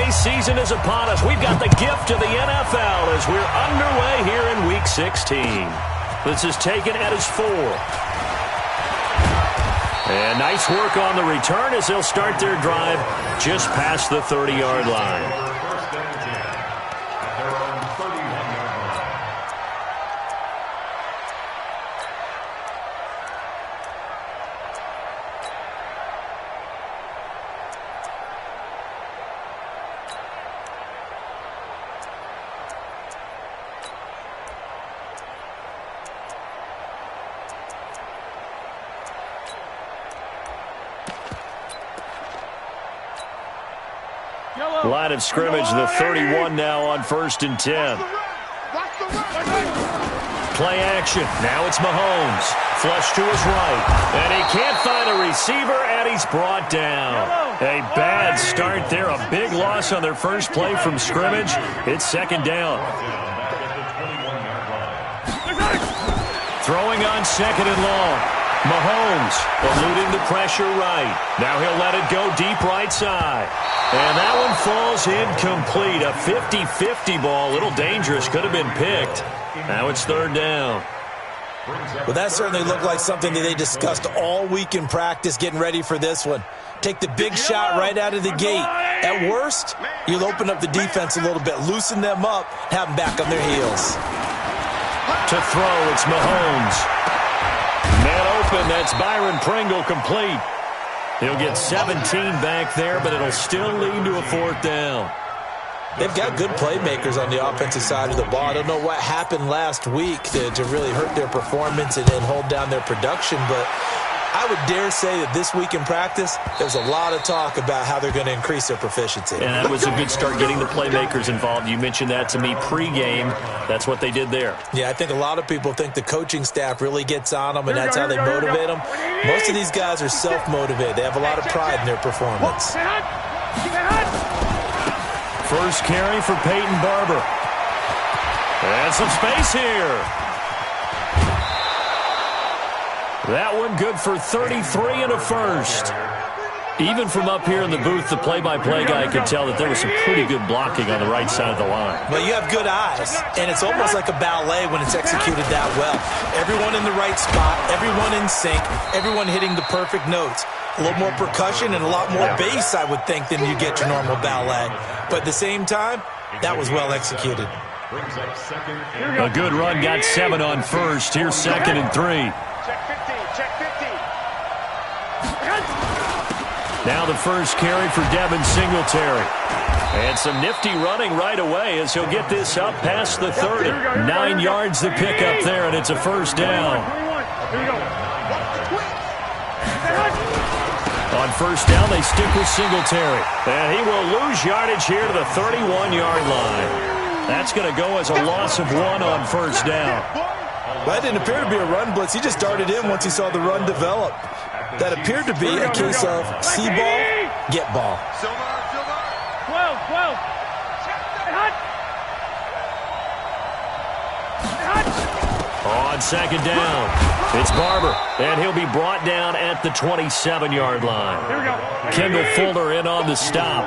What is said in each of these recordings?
holiday season is upon us. We've got the gift of the NFL as we're underway here in Week 16. This is taken at his 4. And nice work on the return as they'll start their drive just past the 30-yard line. Line of scrimmage, the 31 now on 1st and 10. Play action. Now it's Mahomes. Flush to his right. And he can't find a receiver, and he's brought down. A bad start there. A big loss on their first play from scrimmage. It's 2nd down. Throwing on 2nd and long. Mahomes eluding the pressure right. Now he'll let it go deep right side. And that one falls incomplete. A 50-50 ball. A little dangerous. Could have been picked. Now it's 3rd down. Well, that certainly looked like something that they discussed all week in practice getting ready for this one. Take the big shot right out of the gate. At worst, you'll open up the defense a little bit, loosen them up, have them back on their heels. To throw, it's Mahomes. Man open, that's Byron Pringle complete. He'll get 17 back there, but it'll still lead to a 4th down. They've got good playmakers on the offensive side of the ball. I don't know what happened last week to really hurt their performance and hold down their production, but I would dare say that this week in practice, there's a lot of talk about how they're going to increase their proficiency. And that was a good start getting the playmakers involved. You mentioned that to me pregame. That's what they did there. Yeah, I think a lot of people think the coaching staff really gets on them, and that's how they motivate them. Most of these guys are self-motivated. They have a lot of pride in their performance. First carry for Peyton Barber. And some space here. That one good for 33 and a first. Even from up here in the booth, the play-by-play guy could tell that there was some pretty good blocking on the right side of the line. Well, you have good eyes, and it's almost like a ballet when it's executed that well. Everyone in the right spot, everyone in sync, everyone hitting the perfect notes. A little more percussion and a lot more bass, I would think, than you get your normal ballet. But at the same time, that was well executed. A good run, got 7 on first. Here's 2nd and 3. Now the first carry for Devin Singletary. And some nifty running right away as he'll get this up past the 30. 9 yards to pick up there, and it's a 1st down. On 1st down, they stick with Singletary. And he will lose yardage here to the 31-yard line. That's going to go as a loss of 1 on 1st down. Well, that didn't appear to be a run blitz. He just darted in once he saw the run develop. That appeared to be a case of see ball, get ball. 12. On 2nd down, it's Barber, and he'll be brought down at the 27-yard line. Here we go. Kendall Fuller in on the stop.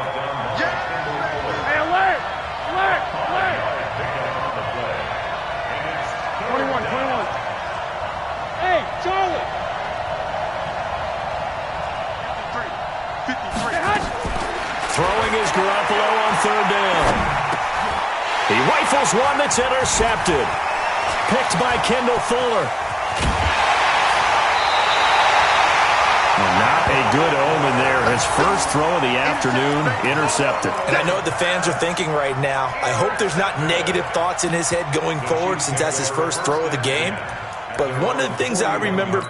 Hey, alert! 21. Hey, Charlie! 53. Throwing is Garoppolo on 3rd down. He rifles one that's intercepted. Picked by Kendall Fuller. Not a good omen there. His first throw of the afternoon intercepted. And I know what the fans are thinking right now. I hope there's not negative thoughts in his head going forward since that's his first throw of the game. But one of the things I remember...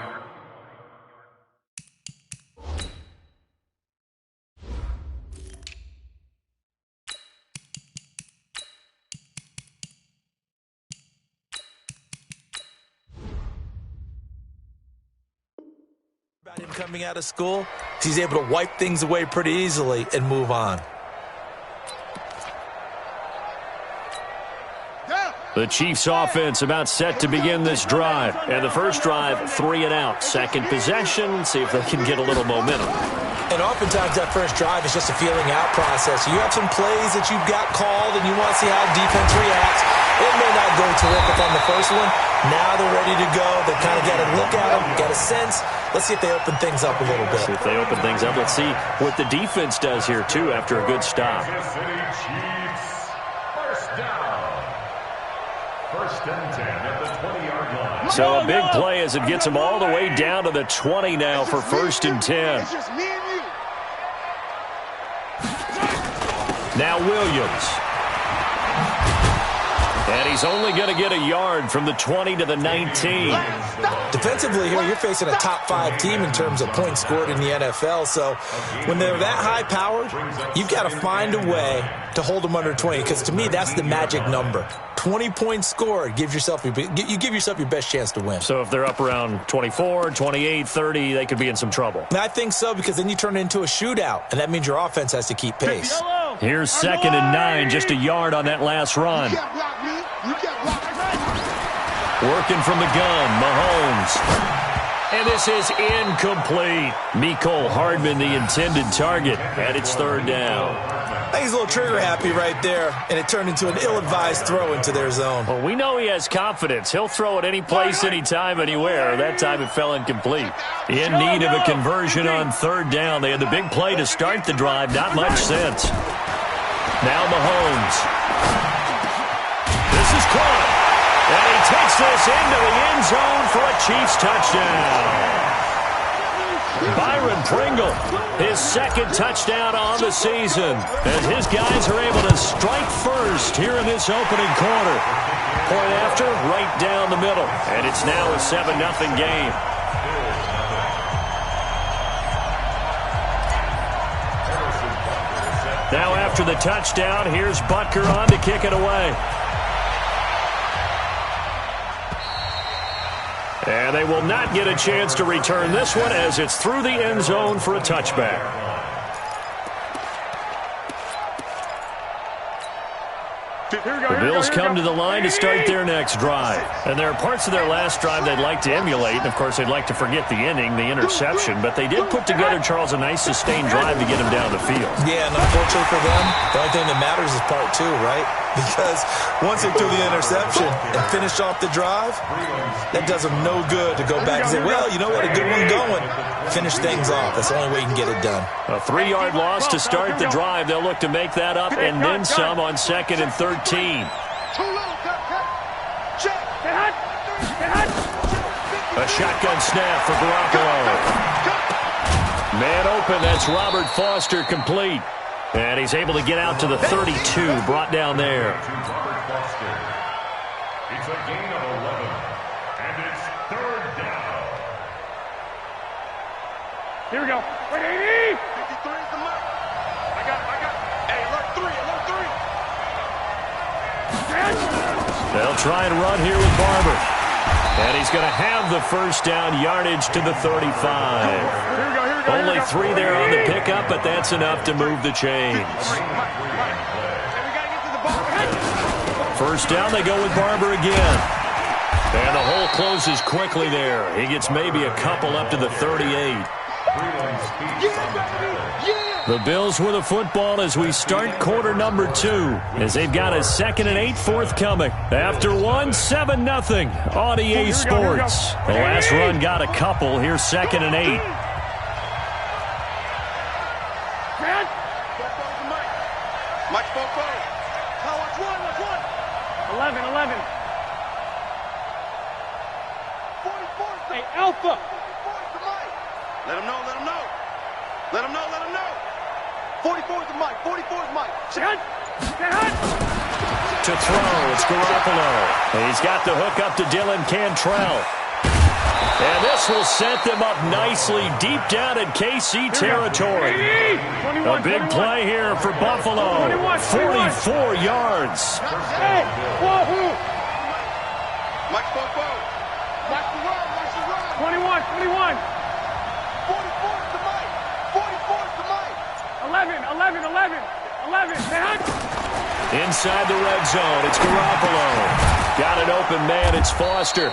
about him coming out of school, he's able to wipe things away pretty easily and move on. The Chiefs offense about set to begin this drive. And the first drive, 3 and out. Second possession, see if they can get a little momentum. And oftentimes that first drive is just a feeling out process. You have some plays that you've got called and you want to see how defense reacts. It may not go terrific on the first one. Now they're ready to go. They kind of got to look at them, got a sense. Let's see if they open things up a little bit. See if they open things up. Let's see what the defense does here, too, after a good stop. First and 10 at the 20-yard line. So a big play as it gets them all the way down to the 20 now for first and 10. It's just me and you. Now Williams. And he's only going to get a yard from the 20 to the 19. Defensively here, you're facing a top-5 team in terms of points scored in the NFL. So when they're that high-powered, you've got to find a way to hold them under 20. Because to me, that's the magic number. 20 points scored, you give yourself your best chance to win. So if they're up around 24, 28, 30, they could be in some trouble. And I think so, because then you turn it into a shootout, and that means your offense has to keep pace. Here's 2nd and 9, just a yard on that last run. You can't block me. You can't block me. Working from the gun, Mahomes. And this is incomplete. Mecole Hardman, the intended target, and it's 3rd down. I think he's a little trigger happy right there, and it turned into an ill-advised throw into their zone. Well, we know he has confidence. He'll throw it any place, anytime, anywhere. That time it fell incomplete. In need of a conversion on 3rd down. They had the big play to start the drive. Not much sense. Now Mahomes. This is caught. And he takes this into the end zone for a Chiefs touchdown. Byron Pringle, his 2nd touchdown on the season, as his guys are able to strike first here in this opening quarter. Point after, right down the middle, and it's now a 7-0 game. Now after the touchdown, here's Butker on to kick it away. And they will not get a chance to return this one as it's through the end zone for a touchback. The Bills come to the line to start their next drive. And there are parts of their last drive they'd like to emulate. And, of course, they'd like to forget the inning, the interception. But they did put together, Charles, a nice sustained drive to get him down the field. Yeah, and unfortunately for them, the only thing that matters is part 2, right? Because once they threw the interception and finished off the drive, that does them no good to go back and say, well, you know what, a good one going. Finish things off. That's the only way you can get it done. A 3-yard loss to start the drive. They'll look to make that up and then some on 2nd and 13. A shotgun snap for Garoppolo. Man open, that's Robert Foster complete. And he's able to get out to the 32, brought down there. It's a gain of 11, and it's 3rd down. Here we go. Wait, 80. 53 is the mark. I got it. Hey, alert 3. They'll try and run here with Barber. And he's going to have the first down, yardage to the 35. Here we go. Only 3 there on the pickup, but that's enough to move the chains. First down, they go with Barber again. And the hole closes quickly there. He gets maybe a couple up to the 38. The Bills with the football as we start quarter number 2, as they've got a 2nd and 8 forthcoming. After 1, 7-0 on EA Sports. The last run got a couple. Here's 2nd and 8. Mike spoke forward. Watch one. 11. 44. Hey, Alpha. 44 is the Mike. Let him know. 44 is the Mike. 44 is Mike. To throw, it's Garoppolo. He's got the hook up to Dylan Cantrell. And this will set them up nicely deep down in KC territory. A big play here for Buffalo. 44 yards. Hey, whoa. Mike spoke forward. Watch the run. 21. 44 is the Mike. 44 is the Mike. 11. Inside the red zone, it's Garoppolo. Got an open man, it's Foster.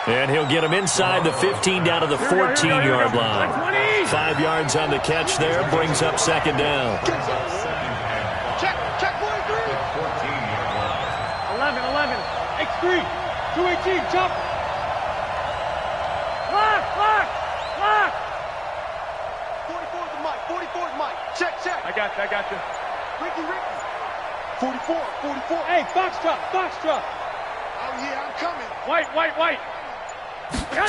And he'll get him inside the 15 down to the 14-yard line. 5 yards on the catch there. Brings up second down. Check 43. 11. X3. 218. Jump. Lock. 44's the mic. 44's mic. Check. I got you. Ricky. 44. Hey, box truck. Oh, yeah, I'm coming. White.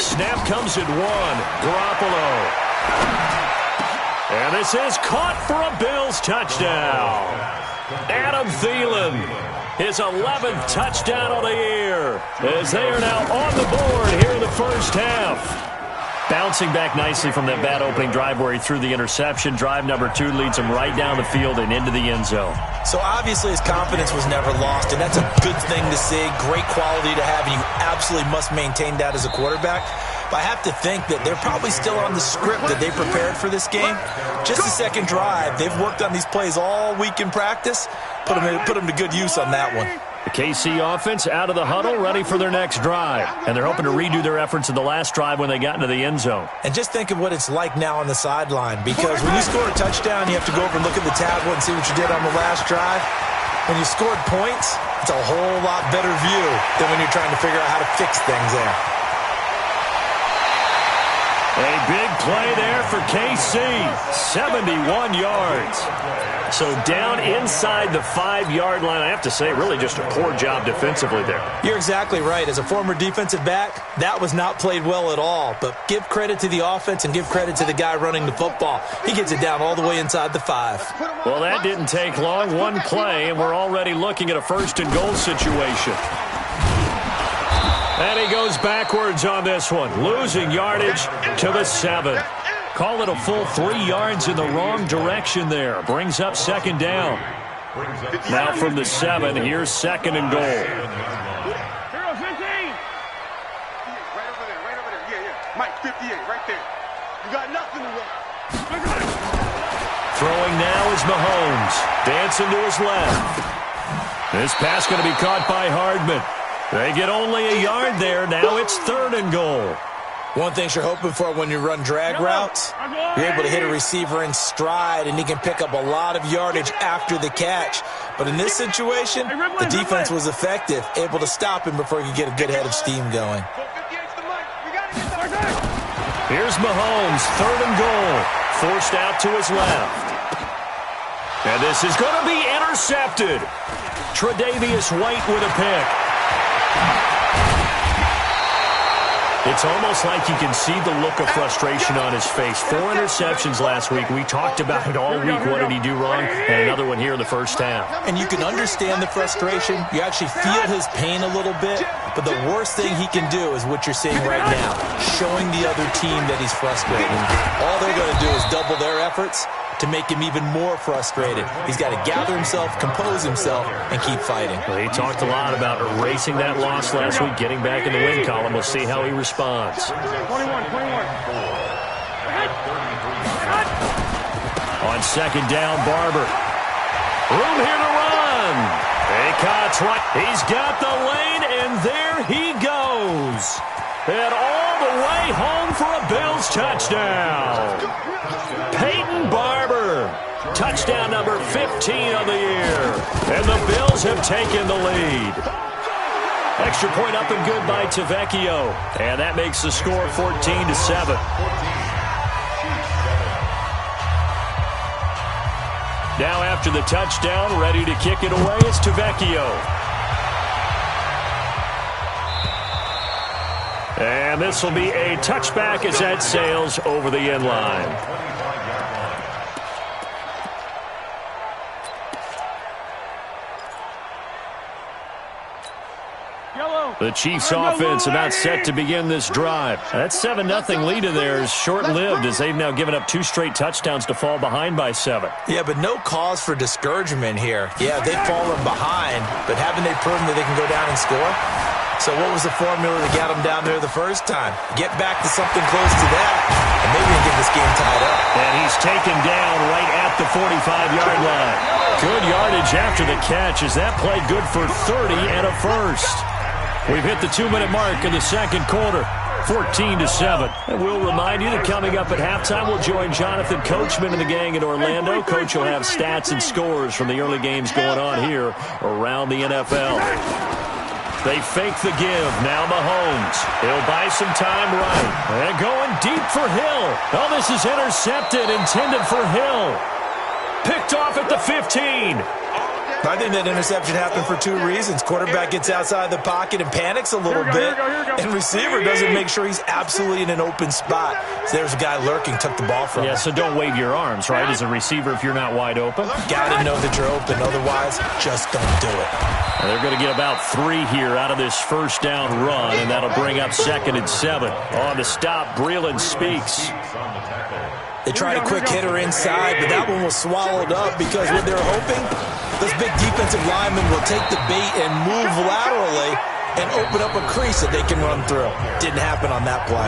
Snap comes at 1. Garoppolo. And this is caught for a Bills touchdown. Adam Thielen, his 11th touchdown of the year, as they are now on the board here in the first half. Bouncing back nicely from that bad opening drive where he threw the interception. Drive number 2 leads him right down the field and into the end zone. So obviously his confidence was never lost, and that's a good thing to see. Great quality to have, and you absolutely must maintain that as a quarterback. But I have to think that they're probably still on the script that they prepared for this game. Just the second drive. They've worked on these plays all week in practice. Put them to good use on that one. The KC offense out of the huddle, ready for their next drive. And they're hoping to redo their efforts in the last drive when they got into the end zone. And just think of what it's like now on the sideline, because when you score a touchdown, you have to go over and look at the tablet and see what you did on the last drive. When you scored points, it's a whole lot better view than when you're trying to figure out how to fix things there. A big play there for KC, 71 yards. So down inside the 5-yard line. I have to say, really just a poor job defensively there. You're exactly right. As a former defensive back, that was not played well at all. But give credit to the offense and give credit to the guy running the football. He gets it down all the way inside the 5. Well, that didn't take long. One play, and we're already looking at a 1st-and-goal situation. And he goes backwards on this one, losing yardage to the 7. Call it a full 3 yards in the wrong direction there. Brings up second down. Now from the 7, here's 2nd and goal. 0-15. Right over there. Yeah. Mike, 58, right there. You got nothing to run. Throwing now is Mahomes. Dancing to his left. This pass going to be caught by Hardman. They get only a yard there. Now it's 3rd and goal. One thing you're hoping for when you run drag routes, you're able to hit a receiver in stride, and he can pick up a lot of yardage after the catch. But in this situation, the defense was effective, able to stop him before he could get a good head of steam going. Here's Mahomes, 3rd and goal. Forced out to his left. And this is going to be intercepted. Tre'Davious White with a pick. It's almost like you can see the look of frustration on his face. 4 interceptions last week. We talked about it all week. What did he do wrong? And another one here in the first half. And you can understand the frustration. You actually feel his pain a little bit. But the worst thing he can do is what you're seeing right now, showing the other team that he's frustrated. All they're going to do is double their efforts to make him even more frustrated. He's got to gather himself, compose himself, and keep fighting. Well, he talked a lot about erasing that loss last week, getting back in the win column. We'll see how he responds. 21. On 2nd down, Barber. Room here to run. Baycott's right. He's got the lane, and there he goes. And all the way home for a Bills touchdown. Peyton Barber, touchdown number 15 of the year. And the Bills have taken the lead. Extra point up and good by Tavecchio. And that makes the score 14-7. Now after the touchdown, ready to kick it away is Tavecchio. And this will be a touchback as that sails over the end line. The Chiefs offense about set to begin this drive. That 7-0 lead of theirs short-lived as they've now given up 2 straight touchdowns to fall behind by 7. Yeah, but no cause for discouragement here. Yeah, they've fallen behind, but haven't they proven that they can go down and score? So what was the formula that got them down there the first time? Get back to something close to that, and maybe they get this game tied up. And he's taken down right at the 45-yard line. Good yardage after the catch as that play good for 30 and a first. We've hit the 2-minute mark in the second quarter. 14-7. And we'll remind you that coming up at halftime, we'll join Jonathan Coachman and the gang in Orlando. Coach will have stats and scores from the early games going on here around the NFL. They fake the give. Now Mahomes. He'll buy some time right. And going deep for Hill. Oh, this is intercepted, intended for Hill. Picked off at the 15. I think that interception happened for two reasons. Quarterback gets outside the pocket and panics a little bit, and receiver doesn't make sure he's absolutely in an open spot. So there's a guy lurking, took the ball from him. Yeah, so don't wave your arms, right, as a receiver if you're not wide open. Got to know that you're open. Otherwise, just don't do it. And they're going to get about 3 here out of this first down run, and that'll bring up 2nd and 7. On the stop, Breeland speaks. They tried a quick hitter inside, but that one was swallowed up because what they're hoping, those big defensive linemen will take the bait and move laterally and open up a crease that they can run through. Didn't happen on that play.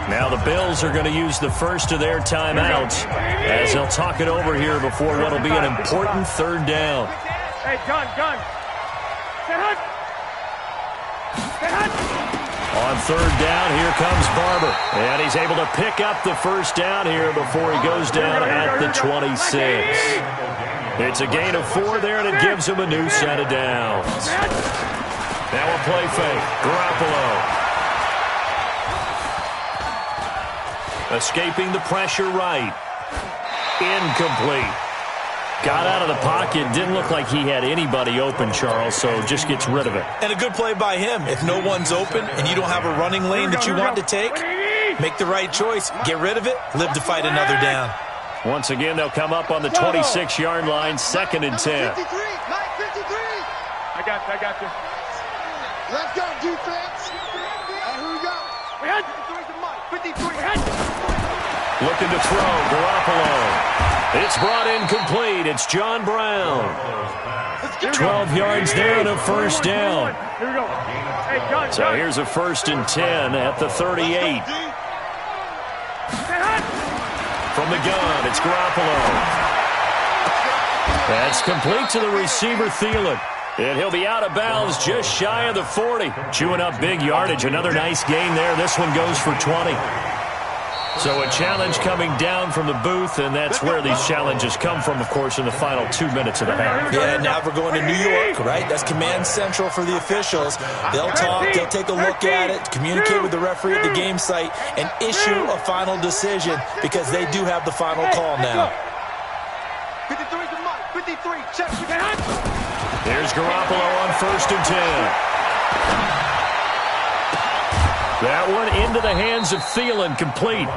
Now the Bills are going to use the first of their timeouts as they'll talk it over here before what will be an important 3rd down. Hey, gun. Stand up. On 3rd down, here comes Barber. And he's able to pick up the first down here before he goes down at the 26. It's a gain of 4 there, and it gives him a new set of downs. Now a play fake. Garoppolo. Escaping the pressure right. Incomplete. Got out of the pocket. Didn't look like he had anybody open, Charles, so just gets rid of it. And a good play by him. If no one's open and you don't have a running lane that you want to take, make the right choice. Get rid of it. Live to fight another down. Once again, they'll come up on the 26-yard line, 2nd and 10. 53. I got you. Let's go, defense. And here we go. 53. Looking to throw, Garoppolo. It's brought in complete. It's John Brown. 12 yards there and a first down. Here we go. Hey, gun. So here's a 1st and 10 at the 38. From the gun, it's Garoppolo. That's complete to the receiver, Thielen. And he'll be out of bounds just shy of the 40. Chewing up big yardage. Another nice gain there. This one goes for 20. So a challenge coming down from the booth, and that's where these challenges come from, of course, in the final 2 minutes of the half. Yeah, now we're going to New York, right? That's command central for the officials. They'll talk, they'll take a look at it, communicate with the referee at the game site, and issue a final decision because they do have the final call now. 53 to Mike. 53. Check. Here's Garoppolo on 1st and 10. That one into the hands of Thielen, complete.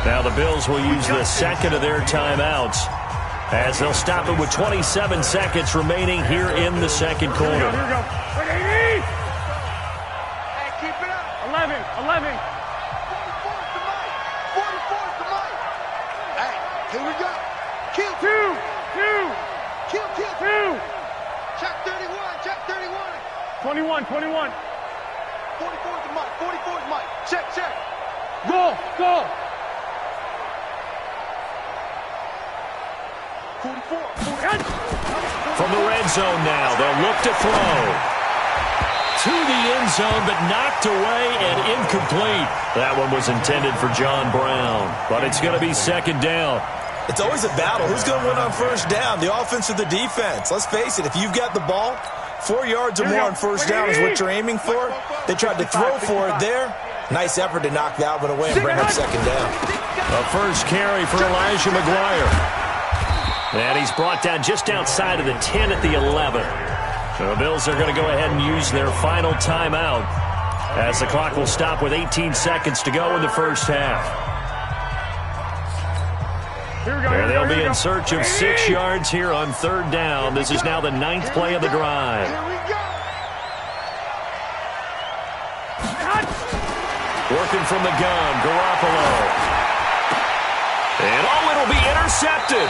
Now the Bills will use the 2nd of their timeouts as they'll stop it with 27 seconds remaining here in the 2nd quarter. Here we go. Hey, keep it up. 11. 44 to Mike. 44 to Mike. Hey, here we go. Kill. 2. Kill. Check 31. 21. 44 to Mike. 44 to Mike. Check. Go. 44. From the red zone now, they'll look to throw. To the end zone, but knocked away and incomplete. That one was intended for John Brown, but it's going to be 2nd down. It's always a battle. Who's going to win on 1st down, the offense or the defense? Let's face it, if you've got the ball, 4 yards or more on 1st down is what you're aiming for. They tried to throw for it there. Nice effort to knock that one away and bring up 2nd down. A first carry for Elijah McGuire. And he's brought down just outside of the 10 at the 11. So the Bills are going to go ahead and use their final timeout as the clock will stop with 18 seconds to go in the first half. And they'll be in search of 6 yards here on 3rd down. This is now the 9th play of the drive. Working from the gun, Garoppolo. And it'll be intercepted.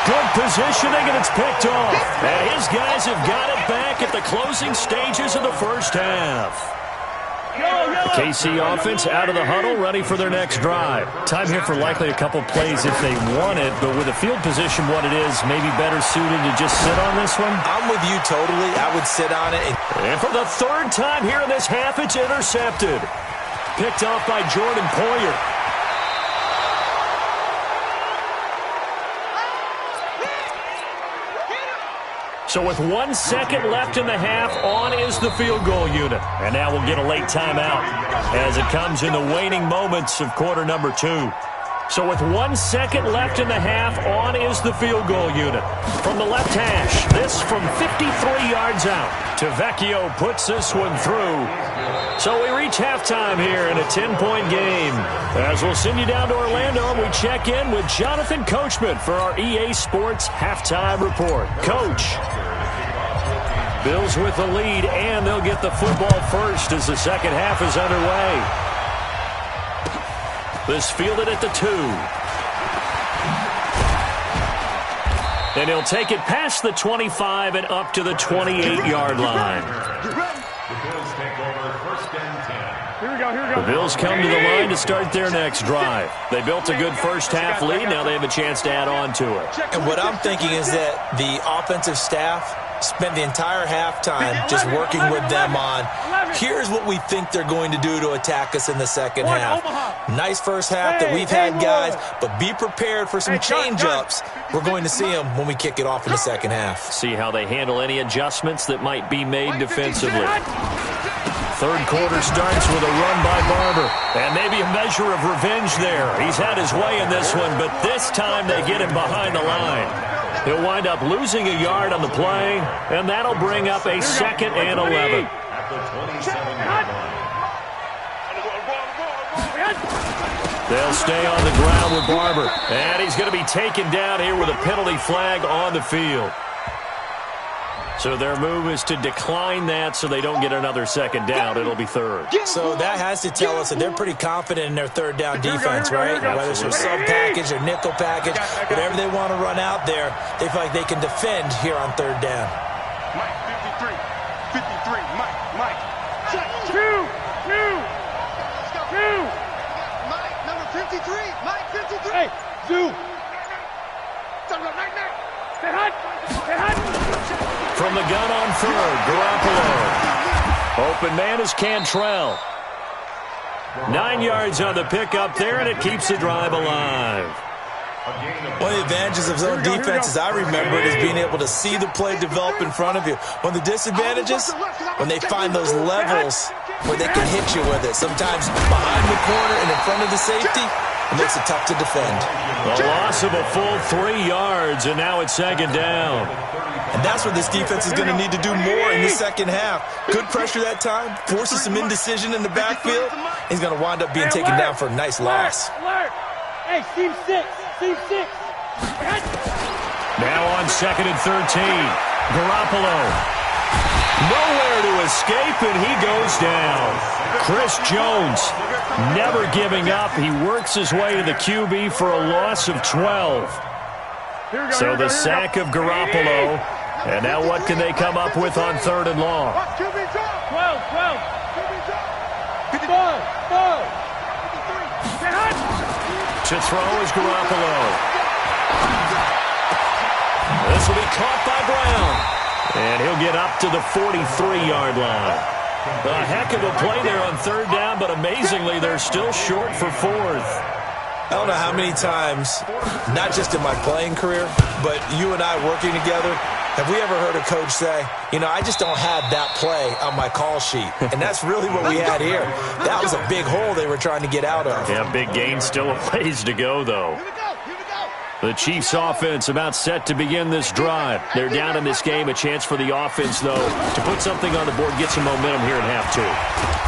Good positioning, and it's picked off. And his guys have got it back at the closing stages of the first half. The KC offense out of the huddle, ready for their next drive. Time here for likely a couple plays if they want it, but with the field position what it is, maybe better suited to just sit on this one? I'm with you totally. I would sit on it. And for the 3rd time here in this half, it's intercepted. picked off by Jordan Poyer. So with 1 second left in the half, on is the field goal unit. And now we'll get a late timeout as it comes in the waning moments of quarter number 2. So with 1 second left in the half, on is the field goal unit. From the left hash, this from 53 yards out. Tavecchio puts this one through. So we reach halftime here in a 10-point game. As we'll send you down to Orlando, and we check in with Jonathan Coachman for our EA Sports Halftime Report. Coach. Bills with the lead, and they'll get the football first as the second half is underway. This fielded at the 2. And he'll take it past the 25 and up to the 28-yard line. The Bills take over first and 10. Here we go. The Bills come to the line to start their next drive. They built a good first-half lead. Now they have a chance to add on to it. And what I'm thinking is that the offensive staff spent the entire halftime just working with them on, here's what we think they're going to do to attack us in the second half. Nice first half that we've had, guys, but be prepared for some change-ups. We're going to see them when we kick it off in the second half. See how they handle any adjustments that might be made defensively. Third quarter starts with a run by Barber. And maybe a measure of revenge there. He's had his way in this one, but this time they get him behind the line. He'll wind up losing a yard on the play, and that'll bring up a second and 11. At the 27-yard line. They'll stay on the ground with Barber. And he's going to be taken down here with a penalty flag on the field. So their move is to decline that so they don't get another second down. It'll be third. So that has to tell us that they're pretty confident in their third down defense, right? Whether it's their sub-package or nickel package, whatever they want to run out there, they feel like they can defend here on third down. Mike, 53. 53. Mike. Check. Two. Mike, number 53. Mike, 53. Hey, two. From the gun on third, Garoppolo. Open man is Cantrell. 9 yards on the pickup there, and it keeps the drive alive. One of the advantages of zone defense, as I remember it, is being able to see the play develop in front of you. One of the disadvantages, when they find those levels where they can hit you with it. Sometimes behind the corner and in front of the safety, it makes it tough to defend. A loss of a full 3 yards, and now it's second down. And that's what this defense is going to need to do more in the second half. Good pressure that time, forces some indecision in the backfield. He's going to wind up being taken down for a nice loss. Hey, team 6. Now on second and 13, Garoppolo. Nowhere to escape, and he goes down. Chris Jones never giving up. He works his way to the QB for a loss of 12. So the sack of Garoppolo. And now what can they come up with on third and long? 12. To throw is Garoppolo. This will be caught by Brown. And he'll get up to the 43-yard line. A heck of a play there on third down, but amazingly, they're still short for fourth. I don't know how many times, not just in my playing career, but you and I working together, have we ever heard a coach say, you know, I just don't have that play on my call sheet. And that's really what we had here. That was a big hole they were trying to get out of. Yeah, big gain, still a ways to go, though. The Chiefs offense about set to begin this drive. They're down in this game. A chance for the offense, though, to put something on the board, get some momentum here in half two.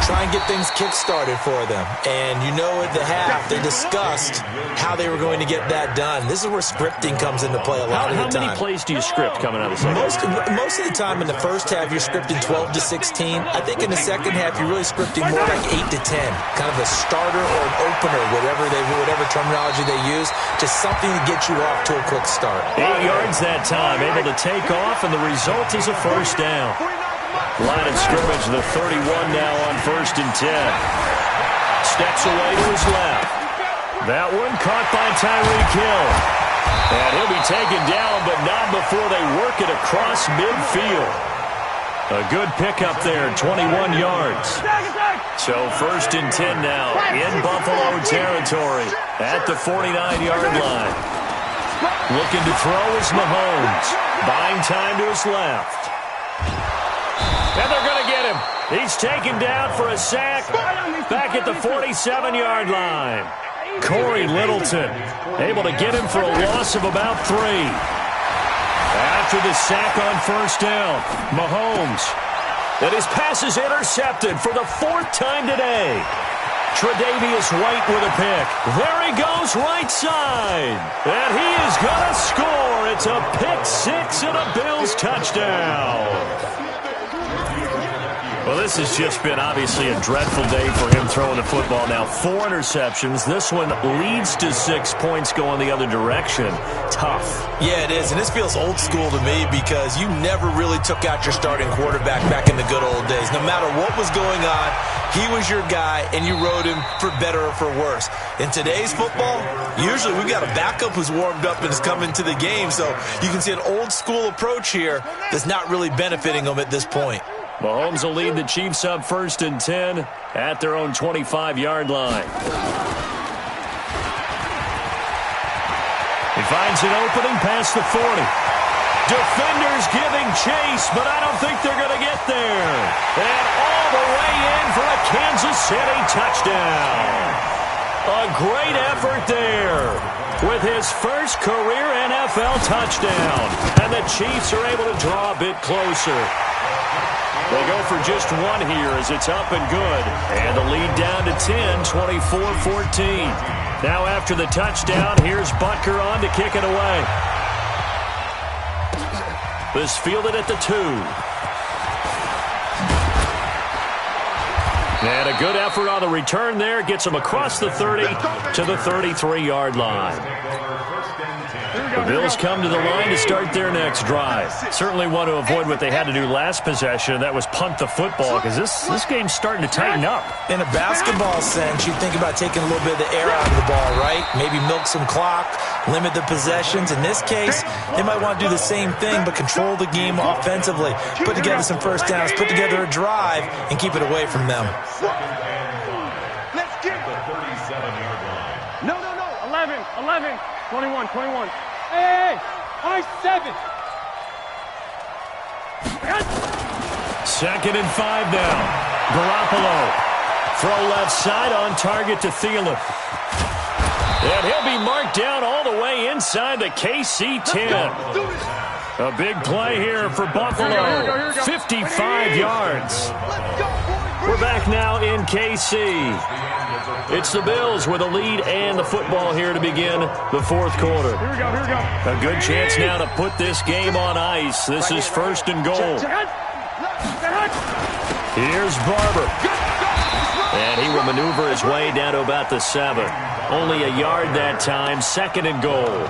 Try and get things kick-started for them. And you know at the half, they discussed how they were going to get that done. This is where scripting comes into play a lot of the time. How many plays do you script coming out of the second half? Most of the time in the first half, you're scripting 12 to 16. I think in the second half, you're really scripting more like 8 to 10. Kind of a starter or an opener, whatever terminology they use. Just something to get you off to a quick start. 8 yards that time, able to take off, and the result is a first down. Line of scrimmage, the 31 now on 1st and 10. Steps away to his left. That one caught by Tyreek Hill. And he'll be taken down, but not before they work it across midfield. A good pickup there, 21 yards. So 1st and 10 now in Buffalo territory at the 49-yard line. Looking to throw is Mahomes. Buying time to his left. And they're going to get him. He's taken down for a sack back at the 47-yard line. Corey Littleton able to get him for a loss of about 3. After the sack on 1st down, Mahomes. And his pass is intercepted for the 4th time today. Tre'Davious White with a pick. There he goes right side. And he is going to score. It's a pick 6 and a Bills touchdown. Well, this has just been obviously a dreadful day for him throwing the football. Now 4 interceptions. This one leads to 6 points going the other direction. Tough. Yeah, it is. And this feels old school to me because you never really took out your starting quarterback back in the good old days. No matter what was going on, he was your guy, and you rode him for better or for worse. In today's football, usually we've got a backup who's warmed up and is coming to the game. So you can see an old school approach here that's not really benefiting them at this point. Mahomes will lead the Chiefs up 1st and 10 at their own 25-yard line. He finds an opening past the 40. Defenders giving chase, but I don't think they're going to get there. And all the way in for a Kansas City touchdown. A great effort there with his first career NFL touchdown. And the Chiefs are able to draw a bit closer. They go for just 1 here as it's up and good. And the lead down to 10, 24-14. Now after the touchdown, here's Butker on to kick it away. This fielded at the 2. And a good effort on the return there. Gets him across the 30 to the 33-yard line. The Bills come to the line to start their next drive. Certainly want to avoid what they had to do last possession. That was punt the football because this game's starting to tighten up. In a basketball sense, you think about taking a little bit of the air out of the ball, right? Maybe milk some clock, limit the possessions. In this case, they might want to do the same thing but control the game offensively. Put together some first downs, put together a drive, and keep it away from them. Let's get it. 37-yard line. No. 11, 21. Hey, I 7. 2nd and 5 now. Garoppolo. Throw left side on target to Thielen. And he'll be marked down all the way inside the KC 10. A big play here for Buffalo. 55 yards. We're back now in KC. It's the Bills with a lead and the football here to begin the 4th quarter. Here we go. A good chance now to put this game on ice. This is 1st and goal. Here's Barber. And he will maneuver his way down to about the 7. Only a yard that time, 2nd and goal.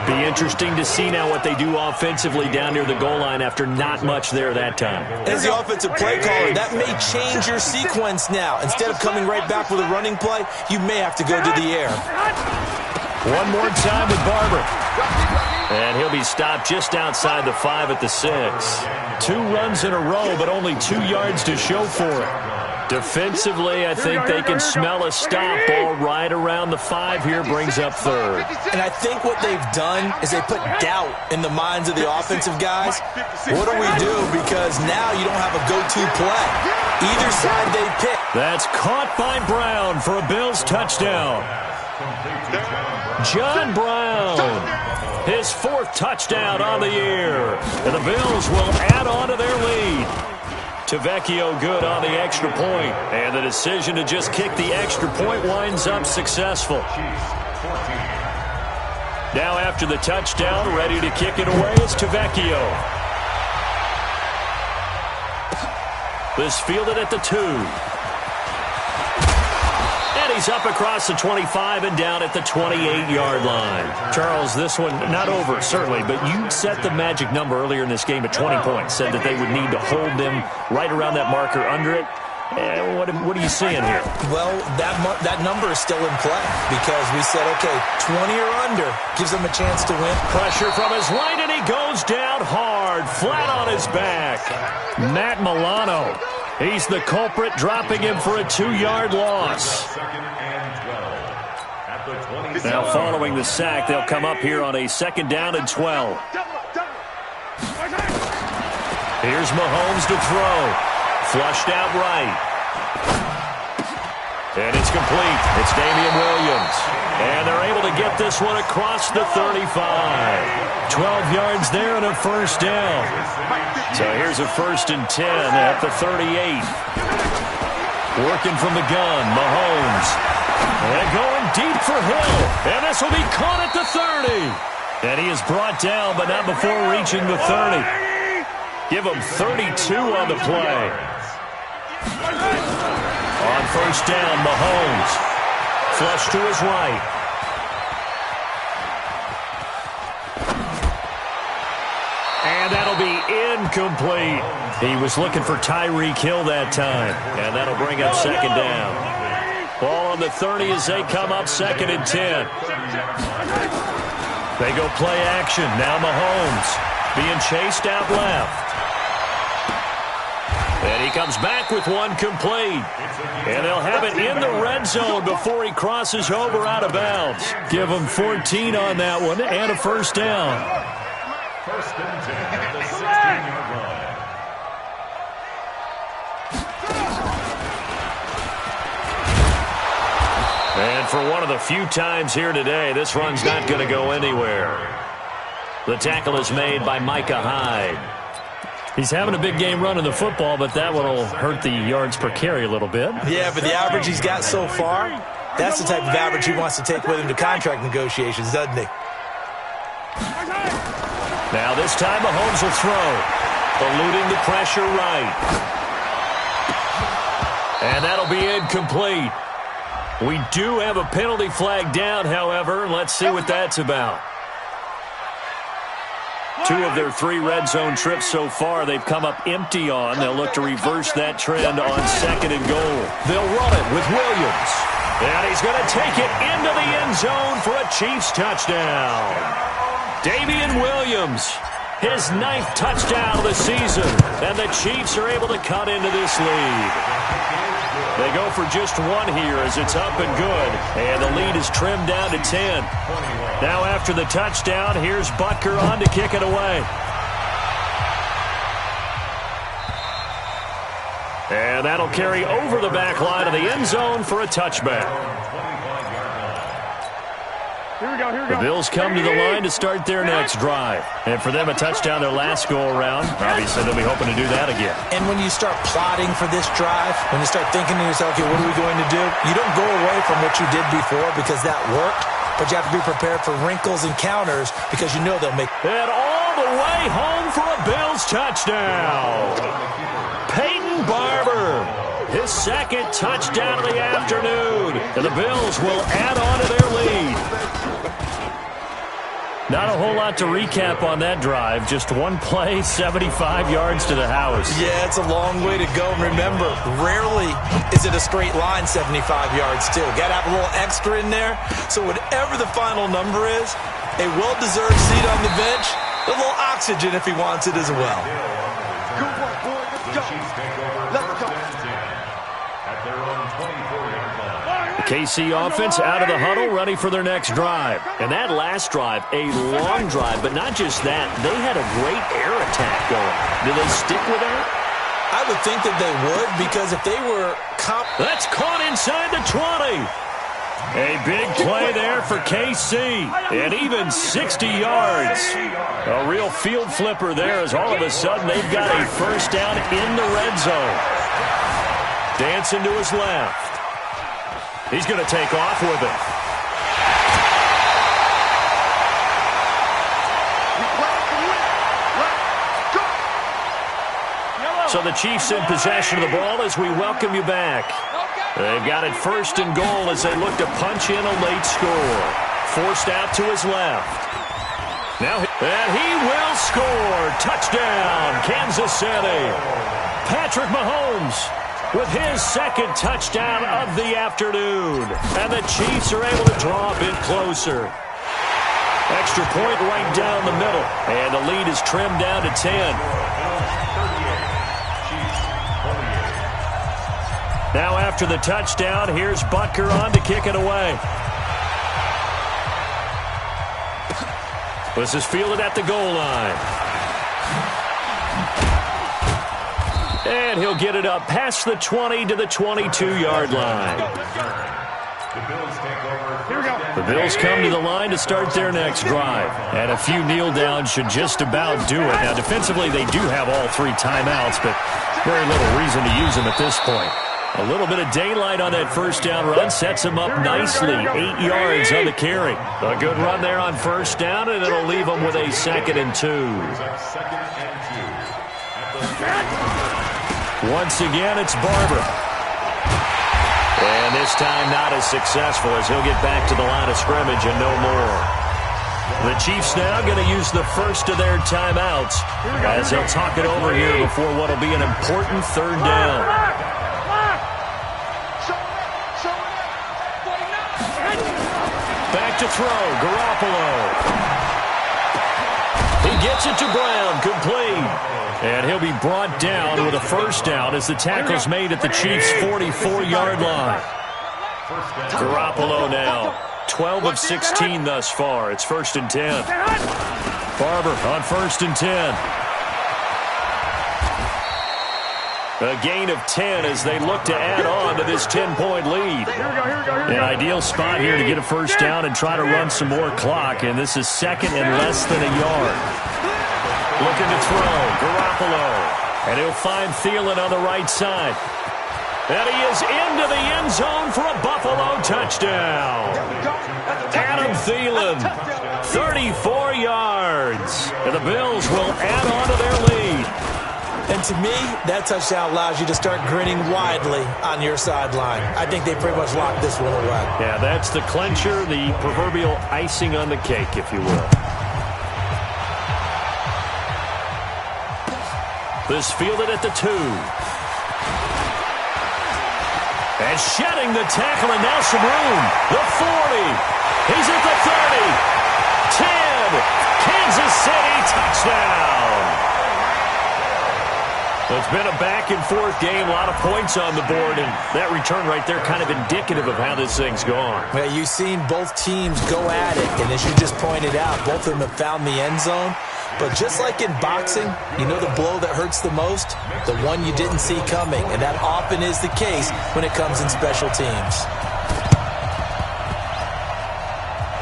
Be interesting to see now what they do offensively down near the goal line after not much there that time. As the offensive play caller, that may change your sequence now. Instead of coming right back with a running play, you may have to go to the air. One more time with Barber. And he'll be stopped just outside the 5 at the 6. 2 runs in a row, but only 2 yards to show for it. Defensively, I think they can smell a stop ball right around the 5 here, brings up 3rd. And I think what they've done is they put doubt in the minds of the offensive guys. What do we do? Because now you don't have a go-to play. Either side they pick. That's caught by Brown for a Bills touchdown. John Brown, his 4th touchdown on the year. And the Bills will add on to their lead. Tavecchio good on the extra point, and the decision to just kick the extra point winds up successful. Now after the touchdown, ready to kick it away is Tavecchio. This fielded at the 2. And he's up across the 25 and down at the 28-yard line. Charles, this one not over, certainly, but you set the magic number earlier in this game at 20 points. Said that they would need to hold them right around that marker under it. What are you seeing here? Well, that number is still in play because we said, okay, 20 or under gives them a chance to win. Pressure from his right, and he goes down hard, flat on his back. Matt Milano, he's the culprit, dropping him for a 2-yard loss. Now, following the sack, they'll come up here on a 2nd down and 12. Here's Mahomes to throw. Flushed out right. And it's complete. It's Damian Williams. And they're able to get this one across the 35. 12 yards there and a 1st down. So here's a 1st and 10 at the 38. Working from the gun, Mahomes. And going deep for Hill. And this will be caught at the 30. And he is brought down, but not before reaching the 30. Give him 32 on the play. On 1st down, Mahomes. Flush to his right. And that'll be incomplete. He was looking for Tyreek Hill that time. And that'll bring up 2nd down. Ball on the 30 as they come up 2nd and 10. They go play action. Now Mahomes being chased out left. And he comes back with one complete. And they'll have it in the red zone before he crosses over out of bounds. Give him 14 on that one and a 1st down. 1st and 10 at the 16-yard line. And for one of the few times here today, this run's not going to go anywhere. The tackle is made by Micah Hyde. He's having a big game running the football, but that one will hurt the yards per carry a little bit. Yeah, but the average he's got so far, that's the type of average he wants to take with him to contract negotiations, doesn't he? Now this time Mahomes will throw. Eluding the pressure right. And that'll be incomplete. We do have a penalty flag down, however. Let's see what that's about. 2 of their 3 red zone trips so far they've come up empty on. They'll look to reverse that trend on 2nd and goal. They'll run it with Williams. And he's going to take it into the end zone for a Chiefs touchdown. Damian Williams, his 9th touchdown of the season. And the Chiefs are able to cut into this lead. They go for just 1 here as it's up and good. And the lead is trimmed down to 10. Now after the touchdown, here's Butker on to kick it away. And that'll carry over the back line of the end zone for a touchback. Here we go. The Bills come to the line to start their next drive. And for them, a touchdown their last go-around. Obviously, they'll be hoping to do that again. And when you start plotting for this drive, when you start thinking to yourself, okay, what are we going to do? You don't go away from what you did before because that worked, but you have to be prepared for wrinkles and counters because you know they'll make it all the way home for a Bills touchdown. Peyton Barber, his 2nd touchdown of the afternoon. And the Bills will add on to their lead. Not a whole lot to recap on that drive. Just 1 play, 75 yards to the house. Yeah, it's a long way to go. Remember, rarely is it a straight line 75 yards, too. Got to have a little extra in there. So whatever the final number is, a well-deserved seat on the bench, a little oxygen if he wants it as well. Good work, boy. Let's go. Let's go. At their own 24-yard line. KC offense out of the huddle, ready for their next drive. And that last drive, a long drive, but not just that. They had a great air attack going. Do they stick with that? I would think that they would because if they were... That's caught inside the 20. A big play there for KC. And even 60 yards. A real field flipper there as all of a sudden they've got a 1st down in the red zone. Dancing to his left. He's going to take off with it. So the Chiefs in possession of the ball as we welcome you back. They've got it 1st and goal as they look to punch in a late score. Forced out to his left. Now, and he will score. Touchdown, Kansas City. Patrick Mahomes. with his second touchdown of the afternoon. And the Chiefs are able to draw a bit closer. Extra point right down the middle. And the lead is trimmed down to 10. Now after the touchdown, here's Butker on to kick it away. This is fielded at the goal line. And he'll get it up past the 20 to the 22-yard line. The Bills come to the line to start their next drive. And a few kneel downs should just about do it. Now, defensively, they do have all three timeouts, but very little reason to use them at this point. A little bit of daylight on that first down run sets them up nicely. 8 yards on the carry. A good run there on first down, and it'll leave them with a 2nd and 2. Once again, it's Barber. And this time not as successful as he'll get back to the line of scrimmage and no more. The Chiefs now going to use the first of their timeouts as they'll talk it over here before what will be an important third down. Back to throw, Garoppolo. He gets it to Brown, complete. And he'll be brought down with a first down as the tackle's made at the Chiefs' 44-yard line. Garoppolo now, 12 of 16 thus far. It's 1st and 10. Barber on 1st and 10. A gain of 10 as they look to add on to this 10-point lead. An ideal spot here to get a first down and try to run some more clock, and this is 2nd and less than a yard. Looking to throw, Garoppolo, and he'll find Thielen on the right side. And he is into the end zone for a Buffalo touchdown. Adam Thielen, 34 yards, and the Bills will add on to their lead. And to me, that touchdown allows you to start grinning widely on your sideline. I think they pretty much locked this one away. Yeah, that's the clincher, the proverbial icing on the cake, if you will. This fielded at the 2. And shedding the tackle, and now some room. The 40. He's at the 30. 10. Kansas City touchdown. It's been a back-and-forth game, a lot of points on the board, and that return right there kind of indicative of how this thing's gone. Well, you've seen both teams go at it, and as you just pointed out, both of them have found the end zone. But just like in boxing, you know the blow that hurts the most? The one you didn't see coming, and that often is the case when it comes in special teams.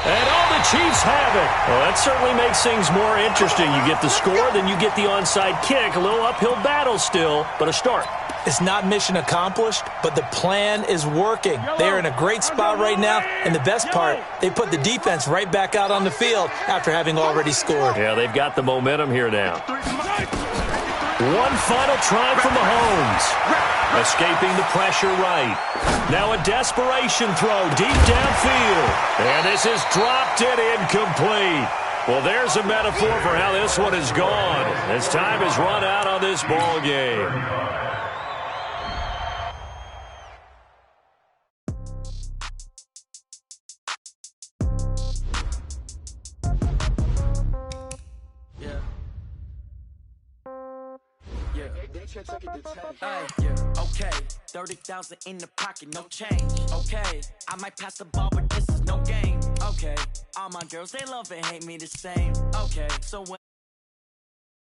And all the Chiefs have it. Well, that certainly makes things more interesting. You get the score, then you get the onside kick. A little uphill battle still, but a start. It's not mission accomplished, but the plan is working. They're in a great spot right now, and the best part, they put the defense right back out on the field after having already scored. Yeah, they've got the momentum here now. One final try from Mahomes. Escaping the pressure right. Now a desperation throw deep downfield. And this is dropped and incomplete. Well, there's a metaphor for how this one is gone. As time has run out on this ball game. Okay, 30,000 in the pocket, no change. Okay, I might pass the ball, but this is no game. Okay, all my girls, they love and hate me the same. Okay, so when